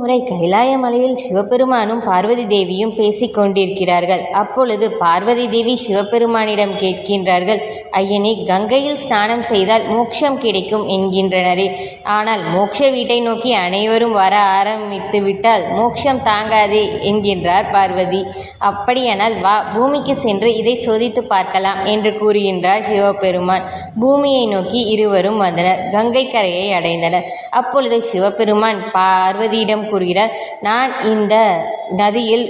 முறை கைலாய மலையில் சிவபெருமானும் பார்வதி தேவியும் பேசிக் கொண்டிருக்கிறார்கள். அப்பொழுது பார்வதி தேவி சிவபெருமானிடம் கேட்கின்றார்கள், ஐயனே, கங்கையில் ஸ்நானம் செய்தால் மோட்சம் கிடைக்கும் என்கின்றனரே, ஆனால் மோட்ச வீட்டை நோக்கி அனைவரும் வர ஆரம்பித்து விட்டால் மோட்சம் தாங்காதே என்கின்றார் பார்வதி. அப்படியானால் வா, பூமிக்கு சென்று இதை சோதித்து பார்க்கலாம் என்று கூறுகின்றார் சிவபெருமான். பூமியை நோக்கி இருவரும் வந்தனர். கங்கை கரையை அடைந்தனர். அப்பொழுது சிவபெருமான் பார்வதியிடம் கூறுகிறார், நான் இந்த நதியில்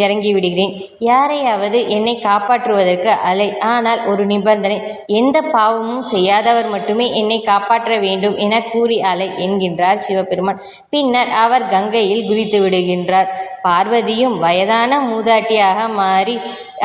இறங்கி விடுகிறேன். யாரையாவது என்னை காப்பாற்றுவதற்கு அலை, ஆனால் ஒரு நிபந்தனை, எந்த பாவமும் செய்யாதவர் மட்டுமே என்னை காப்பாற்ற வேண்டும் என கூறி அலை என்கின்றார் சிவபெருமான். பின்னர் அவர் கங்கையில் குதித்து விடுகின்றார். பார்வதியும் வயதான மூதாட்டியாக மாறி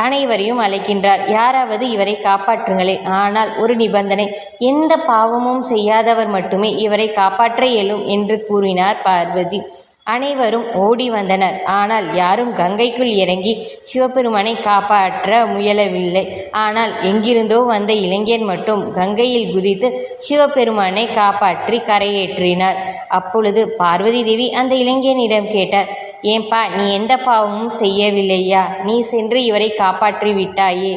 அனைவரையும் அழைக்கின்றார். யாராவது இவரை காப்பாற்றுங்களேன், ஆனால் ஒரு நிபந்தனை, எந்த பாவமும் செய்யாதவர் மட்டுமே இவரை காப்பாற்ற இயலும் என்று கூறினார் பார்வதி. அனைவரும் ஓடி வந்தனர். ஆனால் யாரும் கங்கைக்குள் இறங்கி சிவபெருமானை காப்பாற்ற முயலவில்லை. ஆனால் எங்கிருந்தோ வந்த இளைஞன் மட்டும் கங்கையில் குதித்து சிவபெருமானை காப்பாற்றி கரையேற்றினார். அப்பொழுது பார்வதி தேவி அந்த இளைஞனிடம் கேட்டார், ஏன்பா, நீ எந்த பாவமும் செய்யவில்லையா? நீ சென்று இவரை காப்பாற்றி விட்டாயே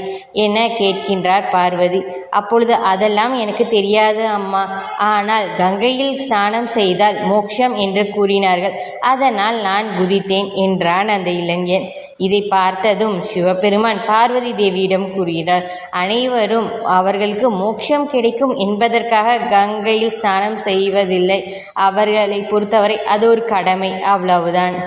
என கேட்கின்றார் பார்வதி. அப்பொழுது அதெல்லாம் எனக்கு தெரியாது அம்மா, ஆனால் கங்கையில் ஸ்நானம் செய்தால் மோட்சம் என்று கூறினார்கள், அதனால் நான் குதித்தேன் என்றான் அந்த இளைஞன். இதை பார்த்ததும் சிவபெருமான் பார்வதி தேவியிடம் கூறுகிறார், அனைவரும் அவர்களுக்கு மோட்சம் கிடைக்கும் என்பதற்காக கங்கையில் ஸ்நானம் செய்வதில்லை. அவர்களை பொறுத்தவரை அது ஒரு கடமை, அவ்வளவுதான்.